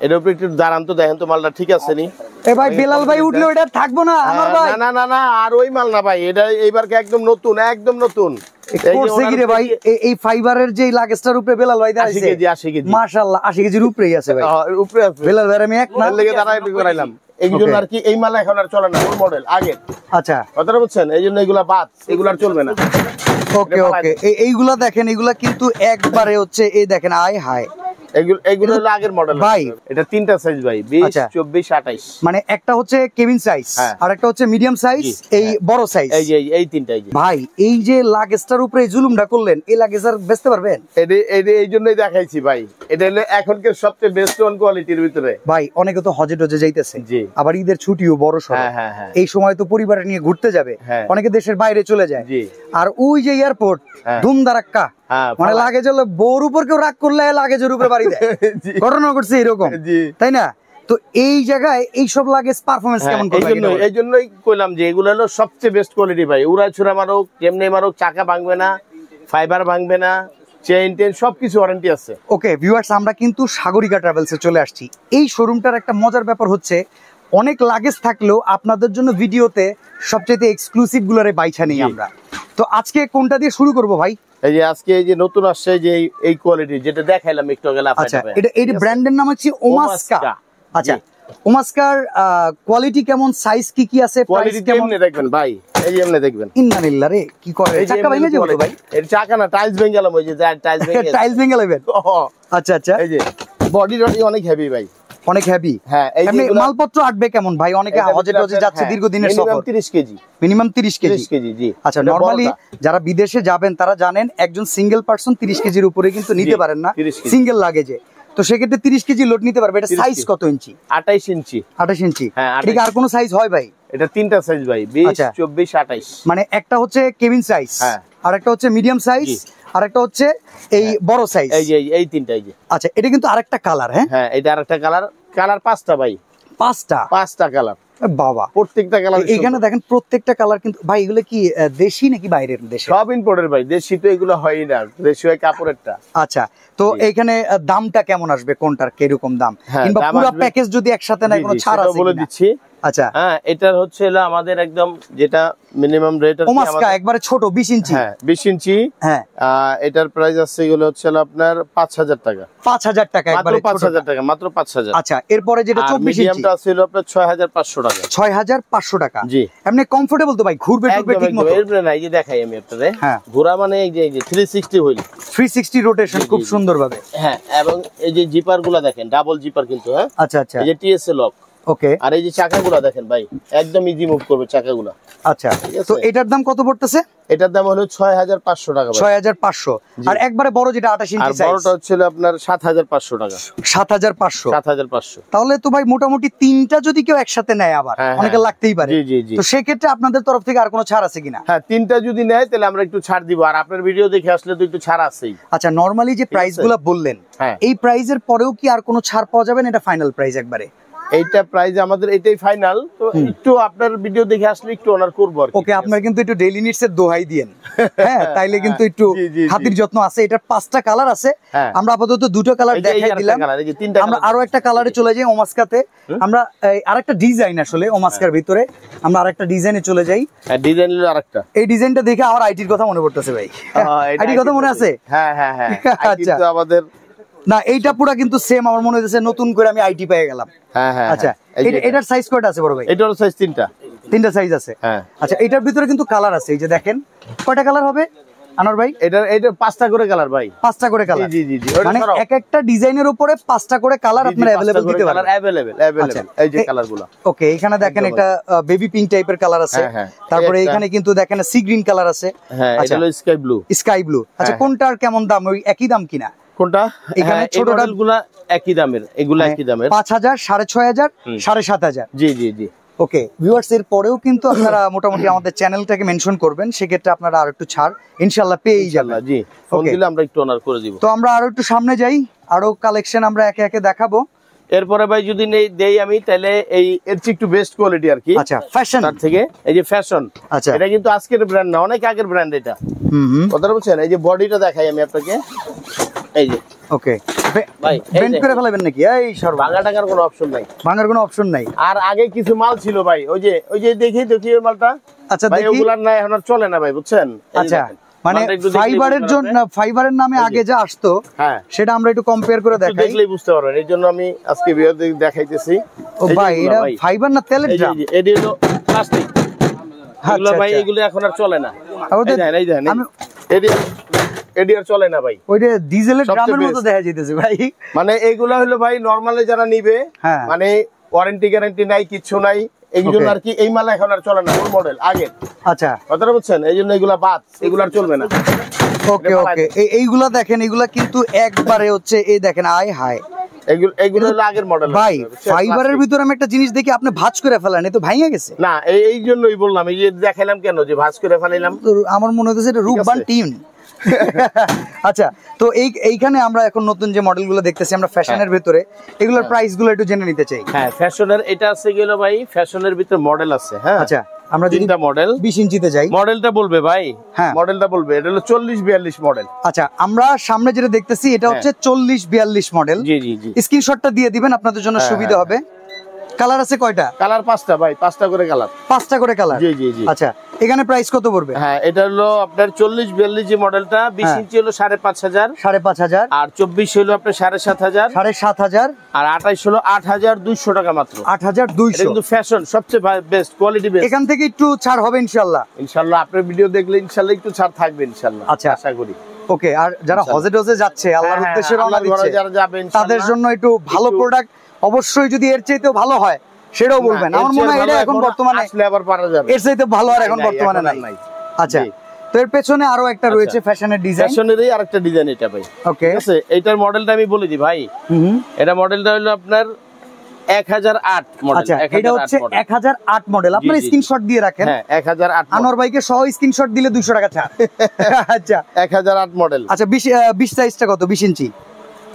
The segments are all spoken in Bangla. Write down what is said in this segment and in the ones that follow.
এর উপরে একটু দাঁড়ান তো, দেখেন তো মালটা ঠিক আছে নি। এ ভাই বেলাল ভাই উঠলে ওটা থাকবো না আমার ভাই। না না না, আর ওই মাল না ভাই, এটা এইবারকে একদম নতুন, একদম নতুন। করছে কি রে ভাই এই ফাইবারের যে লাগেজটার উপরে বেলাল ভাই দাঁড়াইছে 80 কেজি 80 কেজি মাশাআল্লাহ 80 কেজির উপরেই আছে ভাই। উপরে আছে বেলাল ভাই, আমি এক না লেগে দাঁড়াই করাইলাম এইজন্য আর কি। এই মাল এখন আর চলে না, ওর মডেল আগে। আচ্ছা কথাটা বুঝছেন, এইজন্য এগুলা বাদ, এগুলা আর চলবে না। ওকে ওকে, এইগুলা দেখেন, এগুলা কিন্তু একবারে হচ্ছে এই দেখেন আয় হায়, এগুলো হলো আগের মডেল ভাই। এটা তিনটা সাইজ ভাই, 20 24 28। মানে একটা হচ্ছে কেবিন সাইজ, আর একটা হচ্ছে মিডিয়াম সাইজ, এই বড় সাইজ, এই তিনটাই ভাই। এই যে লাগেজটার উপরে জুলুমটা করলেন, এই লাগেজ আর বেচতে পারবেন? এই জন্যই দেখাইছি ভাই, এটা হলো এখনকার সবচেয়ে বেস্ট ওয়ান কোয়ালিটির ভিতরে ভাই। অনেকে তো হজে টজে যাইতেছে, আবার ঈদের ছুটিও বড় সড়, এই সময় তো পরিবার নিয়ে ঘুরতে যাবে, অনেকে দেশের বাইরে চলে যায়। আর ওই যে এয়ারপোর্ট ধুমধারাক্কা, মানে লাগেজ হলো বউর উপর কেউ রাগ করলে লাগেজের উপরে বাড়ি দেয়, ঘটনা ঘটছে এরকম, তাই না? তো এই জায়গায় এইসব লাগেজ পারফরমেন্স কেমন করবে? এই জন্যই কইলাম যে এগুলো হলো সবচেয়ে বেস্ট কোয়ালিটি ভাই। উড়া ছুরা মারুক, কেমনে মারুক, চাকা ভাঙবে না, ফাইবার ভাঙবে না, চেইন টেন সবকিছু ওয়ারেন্টি আছে। ওকে ভিউয়ার্স, আমরা কিন্তু সাগরিকা ট্রাভেলসে চলে আসছি। এই শোরুমটার একটা মজার ব্যাপার হচ্ছে অনেক লাগেজ থাকলেও আপনাদের জন্য ভিডিওতে সবচেয়ে এক্সক্লুসিভ গুলোরে বাইছা নেই আমরা। তো আজকে কোনটা দিয়ে শুরু করব ভাই? এই যে আজকে এই যে নতুন আসছে যে এই কোয়ালিটি যেটা দেখাইলাম একটু আগে। আচ্ছা, এটা ব্র্যান্ডের নাম হচ্ছে ওমাস্কা। আচ্ছা, ওমাস্কার কোয়ালিটি কেমন, সাইজ কি আছে, প্রাইস কেমন দেখবেন ভাই? এই যে এমনি দেখবেন। ইন্নালিল্লাহ রে, কি করে চাকা ভেঙে যাবে ভাই? এটা চাকা না, টাইলস ভেঙে গেলাম। ওই যে টাইলস ভেঙে টাইলস ভেঙে গেলেন? আচ্ছা আচ্ছা, এই যে বডি অনেক হেভি ভাই, অনেক হেভি। হ্যাঁ, এমনি মালপত্র আটবে কেমন ভাই? অনেকে হজে টজে যাচ্ছে, দীর্ঘদিনের সফর, 30 কেজি, মিনিমাম 30 কেজি। জি। আচ্ছা, নরমালি যারা বিদেশে যাবেন তারা জানেন একজন সিঙ্গেল পারসন 30 কেজির উপরে কিন্তু নিতে পারেন না সিঙ্গেল লাগেজে। তো সেক্ষেত্রে 30 কেজি লোড নিতে পারবে। এটা সাইজ কত ইঞ্চি? 28 ইঞ্চি। 28 ইঞ্চি। এটা আর কোনো সাইজ হয় ভাই? এটা তিনটা সাইজ ভাই, 20 24 28। মানে একটা হচ্ছে কেবিন সাইজ, আর একটা হচ্ছে মিডিয়াম সাইজ, আর একটা হচ্ছে এই বড় সাইজ। এই তিনটাই। আচ্ছা, এটা কিন্তু আরেকটা কালার। হ্যাঁ, এটা আরেকটা কালার 5টা ভাই, 5টা কালার বাবা। প্রত্যেকটা কালার এখানে দেখেন, প্রত্যেকটা কালার কিন্তু ভাই। এগুলো কি দেশি নাকি বাইরের দেশে? সব ইম্পোর্টের ভাই, দেশি তো এগুলো হয়ই না, দেশীয় কাপড়েরটা। আচ্ছা, তো এখানে দামটা কেমন আসবে, কোনটার কিরকম দাম, কিংবা পুরো প্যাকেজ যদি একসাথে নেয় কোনো ছাড় আছে বলে দিচ্ছি। আচ্ছা, এটার হচ্ছে আমাদের একদম যেটা মিনিমাম রেট আছে ওমাস্কা একবারে ছোট 20 ইঞ্চি। 20 ইঞ্চি। এটার প্রাইস আছে এগুলো হচ্ছে আপনার 5000 টাকা। 5000 টাকা একবারে, 5000 টাকা, মাত্র 5000। আচ্ছা, এরপরে যেটা 24 ইঞ্চি মিডিয়ামটা ছিল আপনার 6500 টাকা। 6500 টাকা। জি, এমনি কমফোর্টেবল তো ভাই? ঘুরবে ঠিক মতো? এরপরে না, এই যে দেখাই আমি আপনাদের। ঘোরা মানে এই যে 360 হুইল, 360 রোটেশন খুব সুন্দরভাবে। এবং এই যে জিপার গুলা দেখেন, ডাবল জিপার কিন্তু। আচ্ছা আচ্ছা, এই যে টিএসএ লক। ওকে, আর এই যে চাকাগুলো দেখেন ভাই, একদম ইজি মুভ করবে চাকাগুলো। আচ্ছা, তো এটার দাম কত পড়তেছে? এটার দাম হলো 6500 টাকা। 6500। আর একবারে বড় যেটা 28 ইঞ্চি সাইজ, বড়টা হচ্ছে আপনার 7500 টাকা। 7500। তাহলে তো ভাই মোটামুটি তিনটা যদি কেউ একসাথে নেয়, আবার অনেকে লাগতেই পারে। তো সেক্ষেত্রে আপনাদের তরফ থেকে আর কোনো ছাড় আছে কিনা? হ্যাঁ, তিনটা যদি নেয় তাহলে আমরা একটু ছাড় দিব, আর আপনার ভিডিও দেখে আসলে তো একটু ছাড় আছেই। আচ্ছা, নরমালি যে প্রাইসগুলো বললেন, এই প্রাইসের পরেও কি আর কোনো ছাড় পাওয়া যাবে না? এটা ফাইনাল প্রাইস একবারে? এইটা প্রাইস আমাদের এটাই ফাইনাল। তো একটু আপনার ভিডিও দেখে আসলে একটু অনার করব আর কি। ওকে, আপনারা কিন্তু একটু ডেইলি নিডস এর দোহাই দিয়েন। হ্যাঁ, তাইলে কিন্তু একটু খাতির যত্ন আছে। এটার 5টা কালার আছে, আমরা আপাতত 2টো কালার দেখাই দিলাম। আমরা আরো একটা কালারে চলে যাই ওমাস্কাতে। আমরা আরেকটা ডিজাইন, আসলে ওমাস্কার ভিতরে আমরা আরেকটা ডিজাইনে চলে যাই। ডিজাইন হলো আরেকটা। এই ডিজাইনটা দেখে আমার আইটির কথা মনে পড়তেছে ভাই। আইটির কথা মনে আছে? হ্যাঁ, আচ্ছা, আমাদের না, এইটা পুরো কিন্তু সেম। আমার মনে হচ্ছে নতুন করে আমি আইটি পেয়ে গেলাম। আচ্ছা, এটার সাইজ কয়টা আছে বড় ভাই? এটার সাইজ তিনটা সাইজ আছে। আচ্ছা, এটার ভিতরে কিন্তু কালার আছে। এই যে দেখেন, কয়টা কালার হবে আনোয়ার ভাই? এটা 5টা করে কালার ভাই, 5টা করে কালার। জি। মানে এক একটা ডিজাইনের উপরে 5টা করে কালার আপনারা अवेलेबल দিতে পারেন। अवेलेबल এই যে কালারগুলো। ওকে, এখানে দেখেন একটা বেবি পিঙ্ক টাইপের কালার আছে। তারপরে এখানে কিন্তু দেখেন সি গ্রিন কালার আছে। এটা হলো স্কাই ব্লু। আচ্ছা, কোনটার কেমন দাম? ওই একই দাম কিনা? কোনটা? এখানে ছোট মডেলগুলো একই দামের, এগুলো একই দামের। 5000, 6500, 7500। জি। ওকে ভিউয়ার্স, এর পরেও কিন্তু আপনারা মোটামুটি আমাদের চ্যানেলটাকে মেনশন করবেন, সেক্ষেত্রে আপনারা আরো একটু ছাড় ইনশাআল্লাহ পেয়েই যাবেন। জি, ফোন দিলে আমরা একটু অনার করে দিব। তো আমরা আরো একটু সামনে যাই, আরো কালেকশন আমরা একে একে দেখাবো। এরপরে ভাই যদি দেই আমি, তাহলে এর চেয়ে একটু বেস্ট কোয়ালিটি আর কি। আচ্ছা, ফ্যাশন তার থেকে এই যে ফ্যাশন। আচ্ছা, এটা কিন্তু আজকের ব্র্যান্ড না, অনেক আগের ব্র্যান্ড এটা। কথা বলছেন, এই যে বডিটা দেখাই আমি আপনাকে। এই যে ওকে ভাই বেন্ড করে ফেলাবেন নাকি? এই সর্ব ভাঙা টাকার কোনো অপশন নাই, ভাঙার কোনো অপশন নাই। আর আগে কিছু মাল ছিল ভাই, ওই যে দেখি ওই মালটা। আচ্ছা ভাই দেখি, ওগুলার না এখন আর চলে না ভাই, বুঝছেন? আচ্ছা মানে ফাইবারের জন্য, ফাইবারের নামে আগে যা আসতো হ্যাঁ সেটা আমরা একটু কম্পেয়ার করে দেখাই, দেখলেই বুঝতে পারবেন। এই জন্য আমি আজকে ভিডিওতে দেখাইতেছি। ও ভাই এটা ফাইবার না তেলের ড্রাম? এডি হলো প্লাস্টিক, এগুলো ভাই এগুলো এখন আর চলে না। এই দেখেন এডি আর চলে না ভাই, ওইটা ডিজেলের ড্রামের মতো দেখা যাইতেছে ভাই। মানে এইগুলা হলো ভাই নরমালি যারা নিবে, মানে ওয়ারেন্টি গ্যারান্টি নাই, কিছু নাই, এই জন্য আর কি এই মাল এখন আর চলে না, ওই মডেল আগে। আচ্ছা কথাটা বুঝছেন? এই জন্য এগুলা বাদ, এগুলা আর চলবে না। ওকে ওকে, এইগুলা দেখেন, এগুলা কিন্তু একবারে হচ্ছে, এই দেখেন আয় হায়, এগুলো হলো আগের মডেল ভাই। ফাইবারের ভিতরে আমি একটা জিনিস দেখি আপনি ভাঁজ করে ফেলেন, এ তো ভাঙা গেছে না, এই জন্যই বললাম, এই যে দেখাইলাম কেন যে ভাঁজ করে ফেলাইলাম, আমার মনে হচ্ছে এটা রূপবান টিম। আচ্ছা, তো এইখানে আমরা এখন নতুন যে মডেলগুলো দেখতেছি আমরা ফ্যাশনের ভিতরে, এগুলোর প্রাইস গুলো একটু জেনে নিতে চাই। হ্যাঁ ফ্যাশনের এটা আছে গেল ভাই, ফ্যাশনের ভিতরে মডেল আছে। হ্যাঁ আচ্ছা, আমরা তিনটা মডেল 20 ইঞ্চিতে যাই, মডেলটা বলবে ভাই। হ্যাঁ মডেলটা বলবে, এটা হলো 40-42 মডেল। আচ্ছা, আমরা সামনে যেটা দেখতেছি এটা হচ্ছে 40-42 মডেল। জি জি জি, স্ক্রিনশটটা দিয়ে দিবেন, আপনাদের জন্য সুবিধা হবে। কালার আছে কয়টা? কালার 5টা ভাই, 5টা করে কালার, 5টা করে কালার। জি জি জি। আচ্ছা, এখানে প্রাইস কত পড়বে? হ্যাঁ এটা হলো আপনার 40-42 যে মডেলটা, 20 ইঞ্চি হলো 5,500, 5,500, আর 24 হলো আপনার 7,500, 7,500, আর 28 হলো 8,200 টাকা মাত্র। 8,200 কিন্তু ফ্যাশন সবচেয়ে বেস্ট কোয়ালিটি বেস্ট। এখান থেকে একটু ছাড় হবে ইনশাআল্লাহ। ইনশাআল্লাহ আপনার ভিডিও দেখলে ইনশাআল্লাহ একটু ছাড় থাকবে ইনশাআল্লাহ, আচ্ছা আশা করি। ওকে, আর যারা হজে টজে যাচ্ছে, আল্লাহর উদ্দেশ্যে রওনা দিচ্ছে, যারা যাবেন তাদের জন্য একটু ভালো প্রোডাক্ট, অবশ্যই যদি এর চাইতেও ভালো হয় সেটাও বলবেন। আমার মনে হয় এটা এখন বর্তমানে আসলে আবার পারা যাবে, এর চাইতে ভালো আর এখন বর্তমানে নাই। আচ্ছা, তো এর পেছনে আরো একটা রয়েছে ফ্যাশনের ডিজাইন, ফ্যাশনেরই আরেকটা ডিজাইন এটা ভাই। ওকে, ঠিক আছে, এইটার মডেলটা আমি বলে দিই ভাই। এটা মডেলটা হলো আপনার 1008 মডেল। আচ্ছা, এটা হচ্ছে 1008 মডেল। আপনারা স্ক্রিনশট দিয়ে রাখেন। হ্যাঁ 1008, আনোয়ার ভাইকে সহ স্ক্রিনশট দিলে 200 টাকা ছাড়। আচ্ছা 1008 মডেল। আচ্ছা, 20 সাইজটা কত? 20 ইঞ্চি।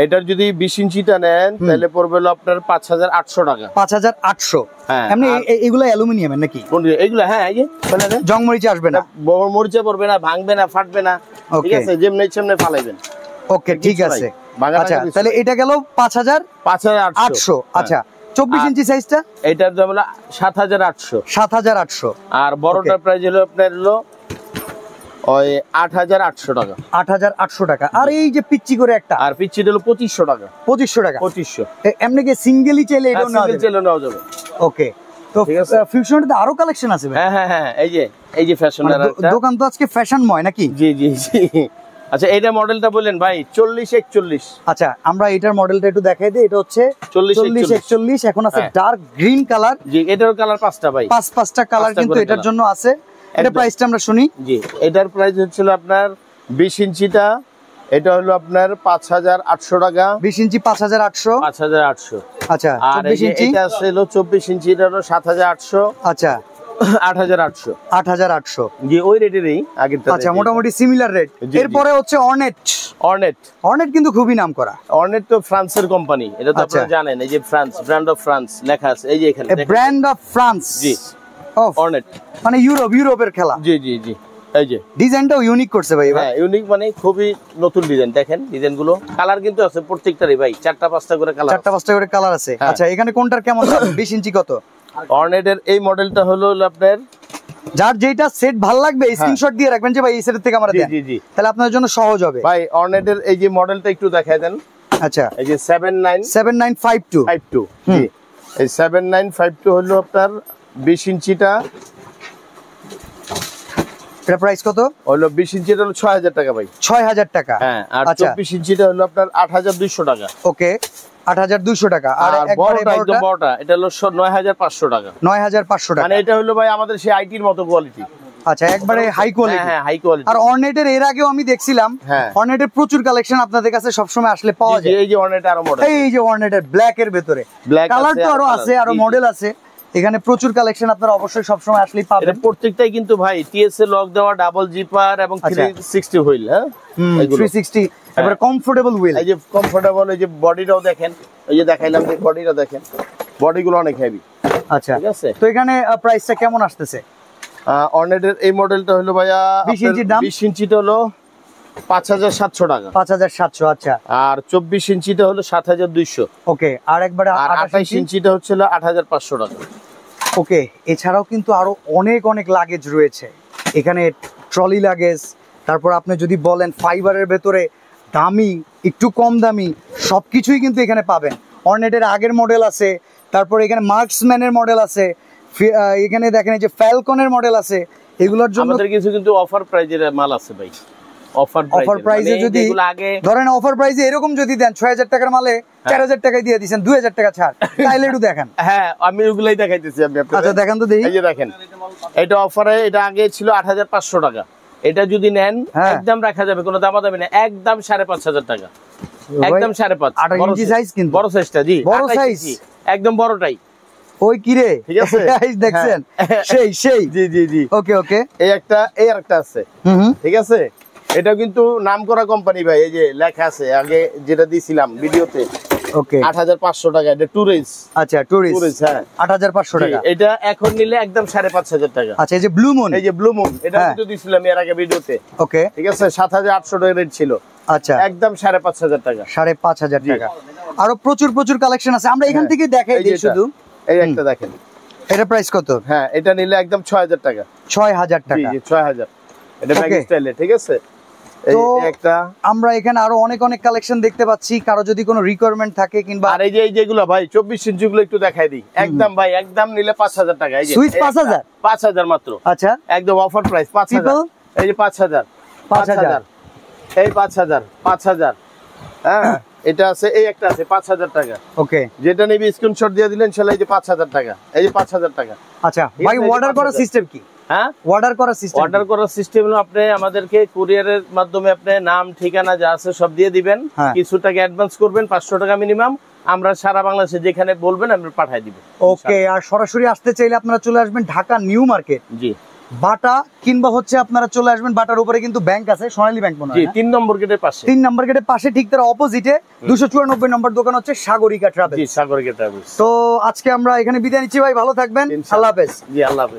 এটার যদি 20 ইঞ্চিটা নেন তাহলে পড়বে হলো আপনার 5,800 টাকা। 5,800। হ্যাঁ, এমনি এগুলো অ্যালুমিনিয়ামের নাকি? এইগুলা হ্যাঁ, এই যে জং মরিচা আসবে না, মরিচা পড়বে না, ভাঙবে না, ফাটবে না। ঠিক আছে, যেমনি সেমনি ফালাইবেন। ওকে ঠিক আছে। আচ্ছা, তাহলে এটা গেল 5,800। আচ্ছা, 24 ইঞ্চি সাইজটা? এটার দাম হলো 7,800। 7,800। আর বড়টার প্রাইস হলো আপনার হলো ওই 8,800 টাকা। 8,800 টাকা। আর এই যে পিচ্চি করে একটা, আর পিচ্চিটা হলো 2,500 টাকা। 2,500 টাকা। 2,500। এমনি কি সিঙ্গেলই চাইলে এটাও নেওয়া যাবে? ওকে, তো ফিউশনটাতে আরো কালেকশন আছে ভাই? হ্যাঁ হ্যাঁ হ্যাঁ, এই যে ফ্যাশনের একটা দোকান তো আজকে ফ্যাশনময় নাকি? জি জি জি। আচ্ছা, এইটা মডেলটা বললেন ভাই 40-41। আচ্ছা, আমরা এটার মডেলটা একটু দেখাই দিই। এটা হচ্ছে 40-41। এখন আছে ডার্ক গ্রিন কালার। জি, এটার কালার 5টা ভাই, 5টা কালার কিন্তু এটার জন্য আছে। এটা প্রাইসটা আমরা শুনি। জি, এটার প্রাইস হচ্ছিল আপনার 20 ইঞ্চিটা, এটা হলো আপনার 5,800 টাকা। 20 ইঞ্চি 5,800। 5,800। আচ্ছা, আর এটা আছে হলো 24 ইঞ্চি, এটা হলো 7,800। আচ্ছা, 8,800। 8,800। জি, ওই রেটেরই আগেরটা। আচ্ছা, মোটামুটি সিমিলার রেট। এরপরে হচ্ছে অর্নেট কিন্তু খুবই নামকরা। অর্নেট তো ফ্রান্সের কোম্পানি, এটা তো আপনারা জানেন। এই যে ফ্রান্স, ব্র্যান্ড অফ ফ্রান্স লেখা আছে এই যে এখানে, ব্র্যান্ড অফ ফ্রান্স। জি, অর্নেট মানে ইউরোপের খেলা। জি জি জি। এই যে ডিজাইনটাও ইউনিক করছে ভাই। হ্যাঁ, ইউনিক মানে খুবই নতুন ডিজাইন। দেখেন ডিজাইনগুলো, কালার কিন্তু আছে প্রত্যেকটারই ভাই, 4টা-5টা করে কালার। 4টা-5টা করে কালার আছে। আচ্ছা, এখানে কোনটার কেমন দাম? 20 ইঞ্চি কত? অর্নেটের এই মডেলটা হলো আপনার, যার যেটা সেট ভালো লাগবে স্ক্রিনশট দিয়ে রাখবেন যে ভাই এই সেট থেকে আমরা দেন। জি জি, তাহলে আপনাদের জন্য সহজ হবে। ভাই অর্নেটের এই যে মডেলটা একটু দেখায় দেন। আচ্ছা, এই যে 7952। জি, এই 7952 হলো আপনার 20 ইঞ্চিটা। এটা প্রাইস কত? হলো 20 ইঞ্চিটা হলো 6,000 টাকা ভাই। 6,000 টাকা। হ্যাঁ, আর 24 ইঞ্চিটা হলো আপনার 8,200 টাকা। ওকে, 8,200 টাকা। আর বড়টা একদম বড়টা, এটা হলো 9,500 টাকা। 9,500 টাকা। মানে এটা হলো ভাই আমাদের সেই আইটির মতো কোয়ালিটি। আচ্ছা, একবারে হাই কোয়ালিটি। হ্যাঁ, হাই কোয়ালিটি। আর অর্নেটের এর আগেও আমি দেখছিলাম, অর্নেটের প্রচুর কালেকশন আপনাদের কাছে সব সময় আসলে পাওয়া যায়। এই যে অর্নেটের আরো মডেল, এই যে অর্নেটের ব্ল্যাক এর ভিতরে কালার তো আরো আছে, আরো মডেল আছে। এখানে প্রচুর কালেকশন আপনারা অবশ্যই সব সময় আসলেই পাবেন। প্রত্যেকটাই কিন্তু ভাই টিএসএ লক দেওয়া, ডাবল জিপার এবং 360 হুইল। হ্যাঁ, 360 এবারে কমফোর্টেবল হুইল। এই যে কমফোর্টেবল, এই যে বডিটাও দেখেন, এই যে দেখাইলাম যে বডিটা দেখেন, বডিগুলো অনেক হেভি। আচ্ছা, ঠিক আছে। তো এখানে প্রাইসটা কেমন আসতেছে? অর্নেটের এই মডেলটা হলো ভাইয়া 20 ইঞ্চির দাম। 20 ইঞ্চিটা হলো 5700 টাকা। 5700, আচ্ছা। আর 24 ইঞ্চিটা হলো 7200। ওকে, আর একবার 28 ইঞ্চিটা হচ্ছিল 8500 টাকা। ওকে, এছাড়াও কিন্তু আরো অনেক অনেক লাগেজ রয়েছে এখানে, ট্রলি লাগেজ, তারপর আপনি যদি বলেন ফাইবারের ভেতরে দামি একটু কম দামি সবকিছুই কিন্তু এখানে পাবেন। অর্নেটের আগের মডেল আছে, তারপর এখানে মার্কসম্যানের মডেল আছে, এখানে দেখেন এই যে ফ্যালকনের মডেল আছে। এগুলোর জন্য আমাদের কিছু কিন্তু অফার প্রাইজের মাল আছে ভাই। অফার প্রাইজে যদি ধরেন অফার প্রাইজে এরকম যদি দেন 6000 টাকার মালে 4000 টাকায় দিয়ে দিবেন, 2000 টাকা ছাড়, তাইলে একটু দেখেন। হ্যাঁ, আমি ওগুলাই দেখাইতেছি আমি আপনাদের। আচ্ছা দেখান তো দেখি। এই যে দেখেন, এটা অফারে, এটা আগে ছিল 8500 টাকা। এটা যদি নেন একদম রাখা যাবে, কোনো দামাদামি না, একদম 5500 টাকা, একদম 5.5। 28 ইঞ্চি সাইজ, কিন্তু বড় সাইজটা। জি, বড় সাইজ, একদম বড়টাই। ওই কি রে, ঠিক আছে, দেখছেন সেই সেই। জি জি জি, ওকে ওকে। এই একটা আছে, ঠিক আছে। এটা কিন্তু নামকরা কোম্পানি ভাই, এই যে লেখা আছে আগে যেটা দিছিলাম ভিডিওতে। ওকে, 8500 টাকা। এটা টুরিস্ট। আচ্ছা, টুরিস্ট, হ্যাঁ, 8500 টাকা। এটা এখন নিলে একদম 5500 টাকা। আচ্ছা, এই যে ব্লু মুন, এই যে ব্লু মুন, এটা কিন্তু দিছিলাম এর আগে ভিডিওতে। ওকে, ঠিক আছে, 7800 টাকা রেট ছিল। আচ্ছা, একদম 5500 টাকা। 5500 টাকা। আরো প্রচুর প্রচুর কালেকশন আছে, আমরা এখান থেকে দেখাই দিই শুধু। এই একটা দেখেন, এটা প্রাইস কত? হ্যাঁ, এটা নিলে একদম 6000 টাকা। 6000 টাকা। জি, 6000। এটা ব্যাগ স্টাইলে, ঠিক আছে। তো আমরা এখানে আরো অনেক অনেক কালেকশন দেখতে পাচ্ছি, কারো যদি কোনো রিকোয়ারমেন্ট থাকে কিংবা। আর এই যে যেগুলো ভাই 24 ইঞ্চি গুলো একটু দেখাই দিই। একদম ভাই, একদম নিলে 5000 টাকা। এই যে সুইচ 5000, 5000 মাত্র। আচ্ছা, একদম অফার প্রাইস 5000। এই যে 5000, 5000, এই 5000, 5000। হ্যাঁ, এটা আছে, এই একটা আছে 5000 টাকা। ওকে, যেটা নিবি স্ক্রিনশট দিয়ে দিলেন, সেটা এই যে 5000 টাকা। এই যে 5000 টাকা। আচ্ছা ভাই, অর্ডার করার সিস্টেম কি? হ্যাঁ, অর্ডার করার সিস্টেম হলো আপনি আমাদেরকে কুরিয়ারের মাধ্যমে আপনি নাম ঠিকানা যা আছে সব দিয়ে দিবেন, কিছু টাকা অ্যাডভান্স করবেন, 500 টাকা মিনিমাম। আমরা সারা বাংলাদেশে যেখানে বলবেন আমরা পাঠিয়ে দিব। ওকে, আর সরাসরি আসতে চাইলে আপনারা চলে আসবেন ঢাকা নিউ মার্কেট। জি, বাটা, কিংবা হচ্ছে আপনারা চলে আসবেন বাটার উপরে কিন্তু ব্যাংক আছে, সোনালী ব্যাংক মনে হয়। জি, 3 নম্বর গেটের পাশে। 3 নম্বর গেটের পাশে, ঠিক তার অপোজিটে 294 নম্বর দোকান হচ্ছে সাগরিকা ট্রাভেলস। জি, সাগরিকা ট্রাভেলস। তো আজকে আমরা এখানে বিদায় নিচ্ছি ভাই, ভালো থাকবেন, আল্লাহ হাফেজ। জি, আল্লাহ হাফেজ।